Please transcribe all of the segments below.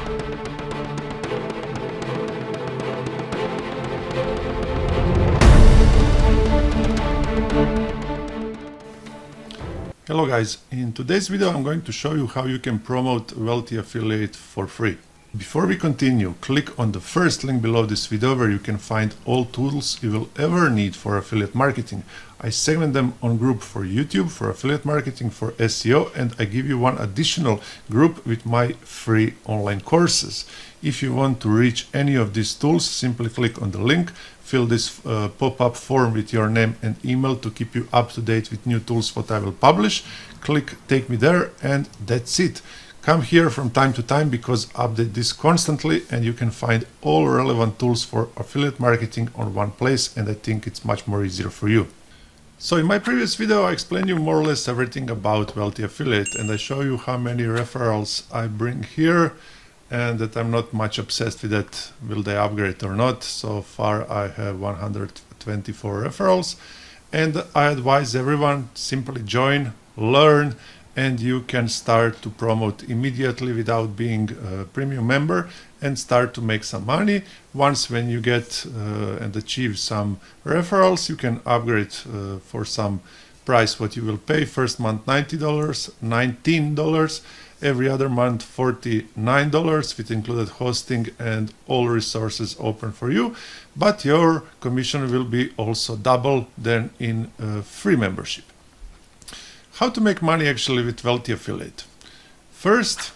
Hello guys, in today's video I'm going to show you how you can promote Wealthy Affiliate for free. Before we continue, click on the first link below this video where you can find all tools you will ever need for affiliate marketing. I segment them on group for YouTube, for affiliate marketing, for SEO, and I give you one additional group with my free online courses. If you want to reach any of these tools, simply click on the link, fill this pop-up form with your name and email to keep you up to date with new tools what I will publish. Click take me there, and that's it. Come here from time to time because I update this constantly, and you can find all relevant tools for affiliate marketing on one place, and I think it's much more easier for you. So in my previous video I explained you more or less everything about Wealthy Affiliate, and I show you how many referrals I bring here, and that I'm not much obsessed with that, will they upgrade or not. So far I have 124 referrals, and I advise everyone simply join, learn, and you can start to promote immediately without being a premium member and start to make some money. Once when you get and achieve some referrals, you can upgrade for some price what you will pay. First month $90, $19, every other month $49 with included hosting and all resources open for you, but your commission will be also double than in free membership. How to make money actually with Wealthy Affiliate? First,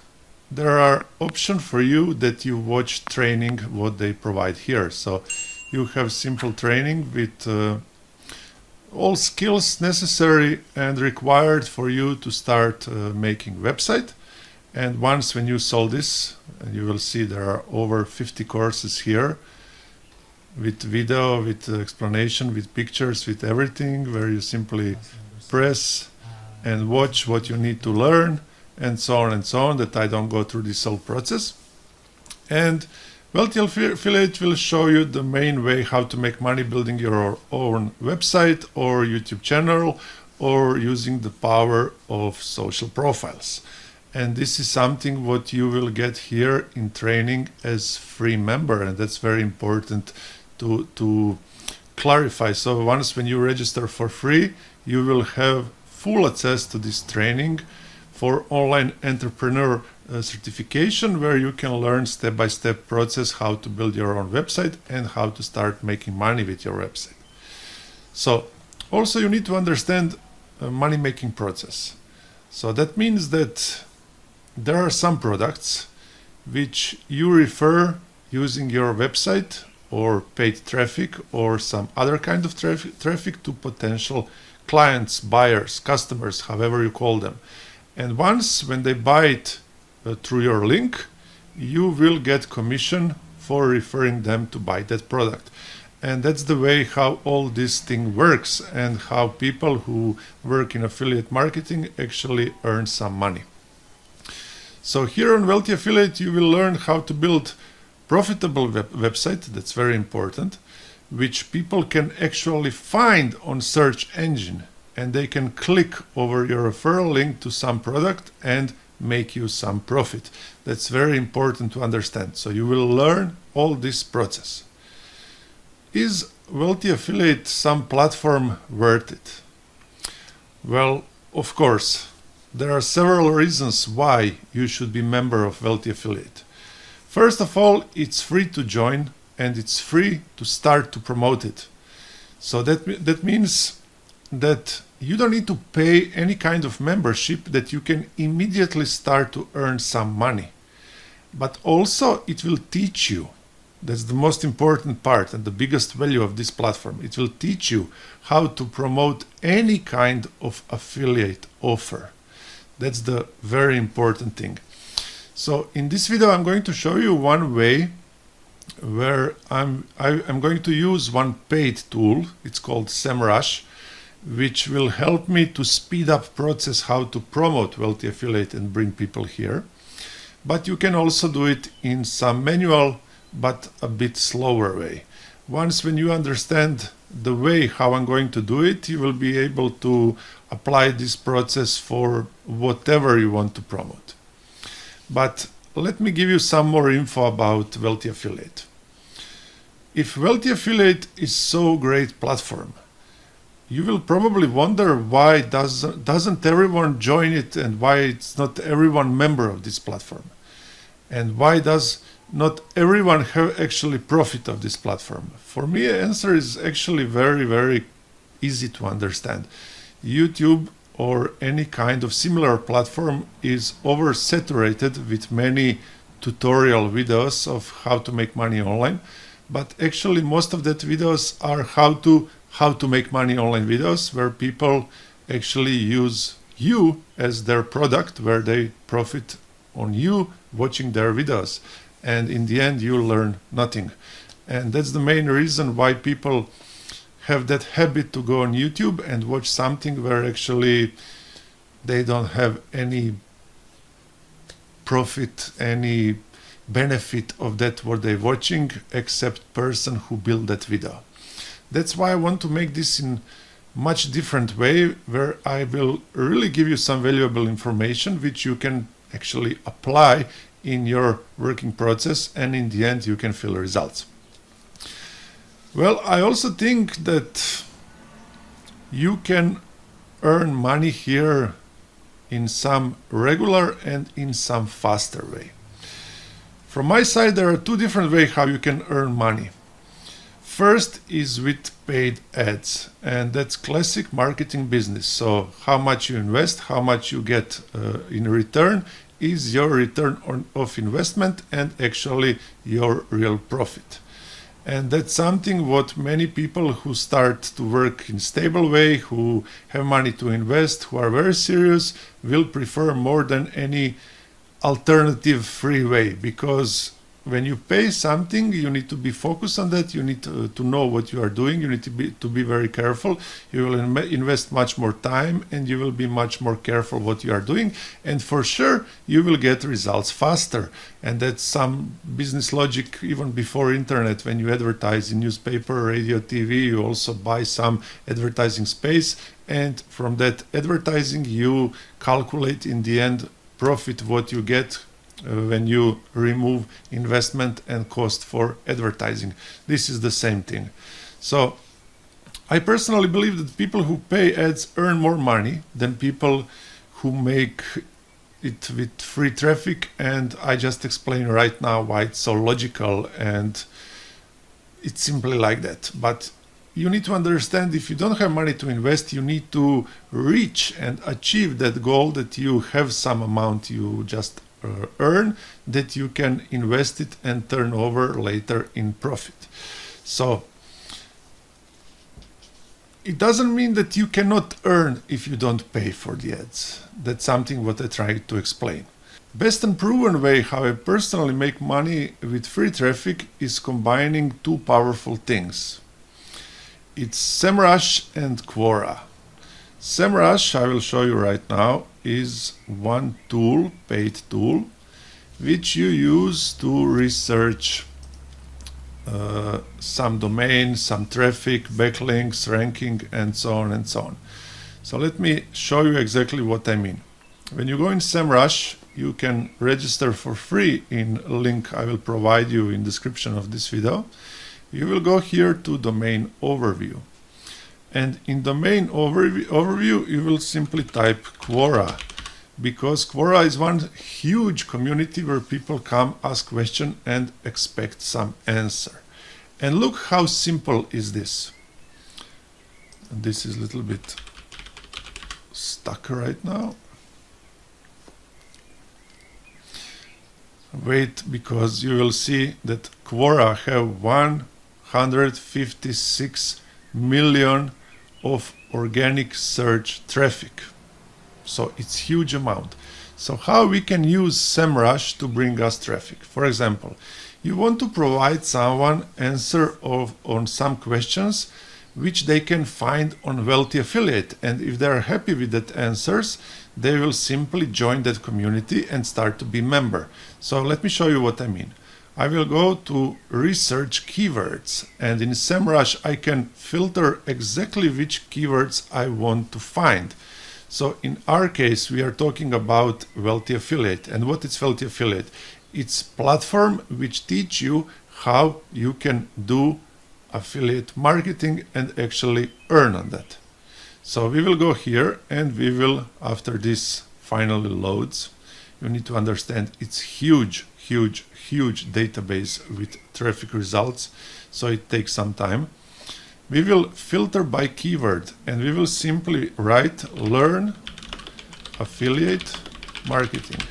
there are options for you that you watch training what they provide here. So you have simple training with all skills necessary and required for you to start making website. And once when you solve this, you will see there are over 50 courses here with video, with explanation, with pictures, with everything, where you simply press and watch what you need to learn, and so on, that I don't go through this whole process. And Wealthy Affiliate will show you the main way how to make money building your own website or YouTube channel, or using the power of social profiles. And this is something what you will get here in training as free member, and that's very important to clarify. So once when you register for free, you will have full access to this training for online entrepreneur certification, where you can learn step-by-step process how to build your own website and how to start making money with your website. So also you need to understand money making process. So that means that there are some products which you refer using your website or paid traffic or some other kind of traffic to potential clients, buyers, customers, however you call them. And once when they buy it through your link, you will get commission for referring them to buy that product. And that's the way how all this thing works, and how people who work in affiliate marketing actually earn some money. So here on Wealthy Affiliate you will learn how to build profitable website, that's very important, which people can actually find on search engine, and they can click over your referral link to some product and make you some profit. That's very important to understand. So you will learn all this process. Is Wealthy Affiliate some platform worth it? Well, of course, there are several reasons why you should be member of Wealthy Affiliate. First of all, it's free to join, and it's free to start to promote it. So that means that you don't need to pay any kind of membership, that you can immediately start to earn some money. But also it will teach you, that's the most important part and the biggest value of this platform, it will teach you how to promote any kind of affiliate offer. That's the very important thing. So in this video I'm going to show you one way where I'm going to use one paid tool. It's called Semrush, which will help me to speed up process how to promote Wealthy Affiliate and bring people here. But you can also do it in some manual but a bit slower way. Once when you understand the way how I'm going to do it, you will be able to apply this process for whatever you want to promote. But let me give you some more info about Wealthy Affiliate. If Wealthy Affiliate is so great platform, you will probably wonder why doesn't everyone join it, and why it's not everyone member of this platform, and why does not everyone have actually profit of this platform. For me, the answer is actually very easy to understand. YouTube or any kind of similar platform is oversaturated with many tutorial videos of how to make money online, but actually most of that videos are how to make money online videos, where people actually use you as their product, where they profit on you watching their videos, and in the end you learn nothing. And that's the main reason why people have that habit to go on YouTube and watch something where actually they don't have any profit, any benefit of that what they're watching, except person who built that video. That's why I want to make this in much different way, where I will really give you some valuable information which you can actually apply in your working process, and in the end you can feel results. Well, I also think that you can earn money here in some regular and in some faster way. From my side, there are two different ways how you can earn money. First is with paid ads, and that's classic marketing business. So how much you invest, how much you get in return is your return of investment and actually your real profit. And that's something what many people who start to work in stable way, who have money to invest, who are very serious, will prefer more than any alternative free way. Because when you pay something, you need to be focused on that. You need to know what you are doing. You need to be very careful. You will invest much more time, and you will be much more careful what you are doing. And for sure, you will get results faster. And that's some business logic even before internet. When you advertise in newspaper, radio, TV, you also buy some advertising space. And from that advertising, you calculate in the end profit what you get when you remove investment and cost for advertising. This is the same thing. So I personally believe that people who pay ads earn more money than people who make it with free traffic, and I just explain right now why it's so logical, and it's simply like that. But you need to understand, if you don't have money to invest, you need to reach and achieve that goal, that you have some amount you just earn, that you can invest it and turn over later in profit. So it doesn't mean that you cannot earn if you don't pay for the ads. That's something what I try to explain. Best and proven way how I personally make money with free traffic is combining two powerful things. It's Semrush and Quora. Semrush, I will show you right now, is one tool, paid tool, which you use to research some domain, some traffic, backlinks, ranking, and so on and so on. So let me show you exactly what I mean. When you go in Semrush, you can register for free in a link I will provide you in description of this video. You will go here to domain overview. And in domain overview, you will simply type Quora, because Quora is one huge community where people come, ask question, and expect some answer. And look how simple is this. This is a little bit stuck right now. Wait, because you will see that Quora have 156 million of organic search traffic. So it's huge amount. So how we can use Semrush to bring us traffic? For example, you want to provide someone answer on some questions which they can find on Wealthy Affiliate, and if they are happy with that answers, they will simply join that community and start to be member. So let me show you what I mean. I will go to research keywords, and in Semrush I can filter exactly which keywords I want to find. So in our case we are talking about Wealthy Affiliate. And what is Wealthy Affiliate? It's platform which teach you how you can do affiliate marketing and actually earn on that. So we will go here and we will, after this finally loads, you need to understand it's huge database with traffic results, so it takes some time. We will filter by keyword and we will simply write learn affiliate marketing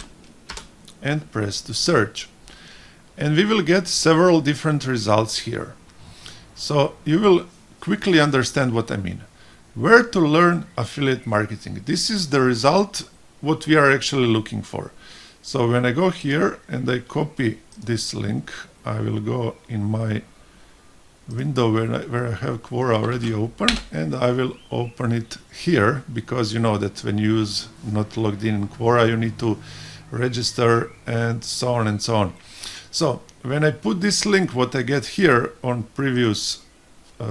and press to search, and we will get several different results here. So you will quickly understand what I mean. Where to learn affiliate marketing. This is the result what we are actually looking for. So when I go here and I copy this link, I will go in my window where I have Quora already open, and I will open it here, because you know that when you use not logged in Quora, you need to register and so on and so on. So when I put this link, what I get here on previous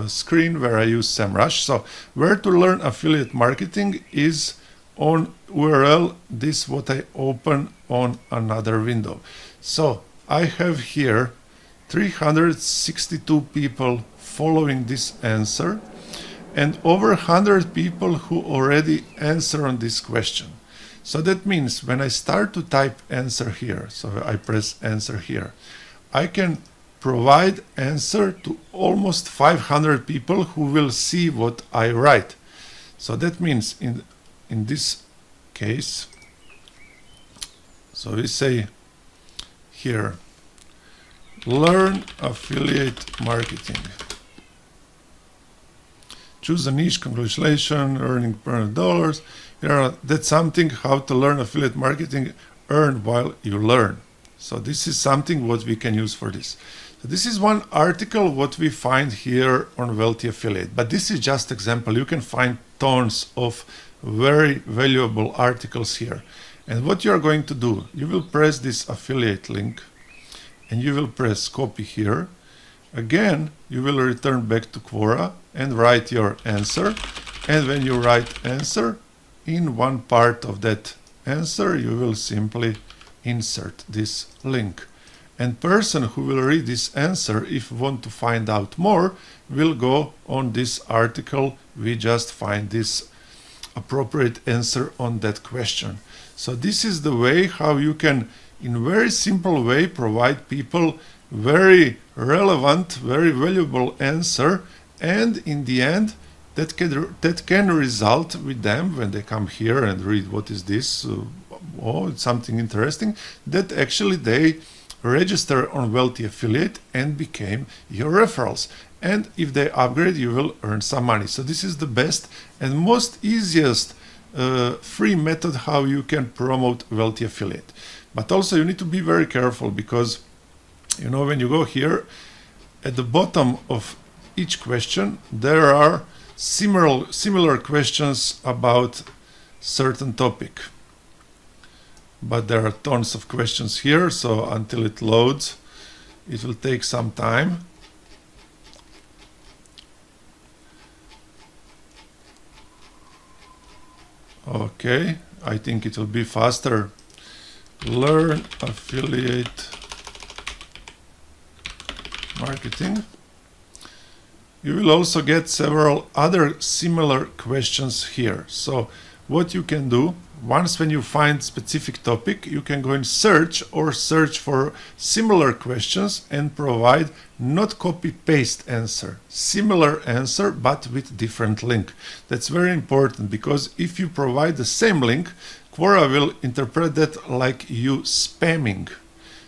screen where I use Semrush. So where to learn affiliate marketing is on URL, this what I open on another window. So I have here 362 people following this answer and over 100 people who already answer on this question. So that means when I start to type answer here, so I press answer here, I can provide answer to almost 500 people who will see what I write. So that means in this case, so we say here, learn affiliate marketing. Choose a niche, congratulations, earning per dollars. That's something how to learn affiliate marketing, earn while you learn. So this is something what we can use for this. So this is one article what we find here on Wealthy Affiliate, but this is just example. You can find tons of very valuable articles here. And what you are going to do, you will press this affiliate link and you will press copy here. Again, you will return back to Quora and write your answer. And when you write answer, in one part of that answer, you will simply insert this link. And person who will read this answer, if want to find out more, will go on this article. We just find this appropriate answer on that question. So this is the way how you can, in very simple way, provide people very relevant, very valuable answer, and in the end that can result with them when they come here and read what is this, oh, it's something interesting, that actually they register on Wealthy Affiliate and became your referrals. And if they upgrade, you will earn some money. So this is the best and most easiest free method how you can promote Wealthy Affiliate. But also you need to be very careful, because you know when you go here at the bottom of each question there are similar questions about certain topic. But there are tons of questions here, so until it loads it will take some time. Okay, I think it will be faster. Learn affiliate marketing. You will also get several other similar questions here. So what you can do, once when you find specific topic, you can go and search for similar questions and provide not copy paste answer, similar answer but with different link. That's very important, because if you provide the same link, Quora will interpret that like you spamming.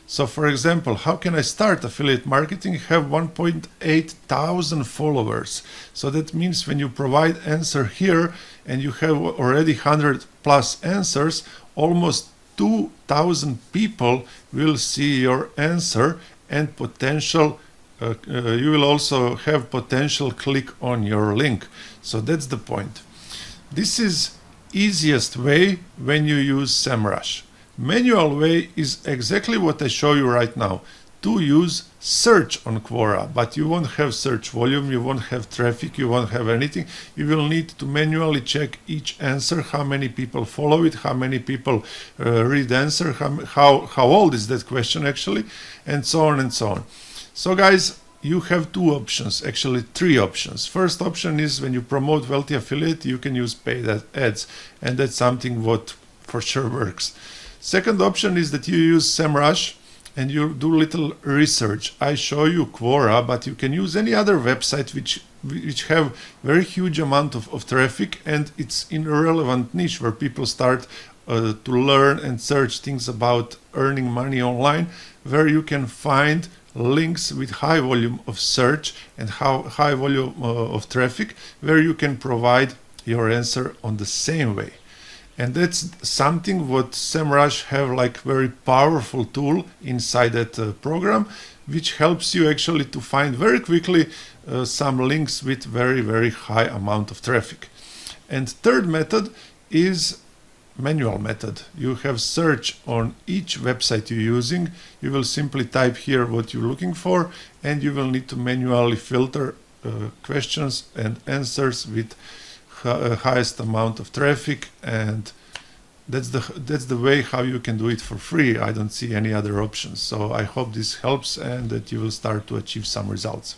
So for example, how can I start affiliate marketing? Have 1.8 thousand followers. So that means when you provide answer here and you have already 100 plus answers, almost 2,000 people will see your answer, and potential you will also have potential click on your link. So that's the point. This is easiest way when you use Semrush. Manual way is exactly what I show you right now. to use search on Quora, but you won't have search volume, you won't have traffic, you won't have anything. You will need to manually check each answer, how many people follow it, how many people read the answer, how old is that question actually, and so on and so on. So guys, you have two options, actually three options. First option is when you promote Wealthy Affiliate, you can use paid ads, and that's something what for sure works. Second option is that you use Semrush and you do little research. I show you Quora, but you can use any other website which have very huge amount of traffic, and it's in a relevant niche where people start to learn and search things about earning money online, where you can find links with high volume of search and high volume of traffic, where you can provide your answer on the same way. And that's something what Semrush have like very powerful tool inside that program, which helps you actually to find very quickly some links with very high amount of traffic. And third method is manual method. You have search on each website you're using. You will simply type here what you're looking for, and you will need to manually filter questions and answers with highest amount of traffic, and that's the way how you can do it for free. I don't see any other options. So I hope this helps and that you will start to achieve some results.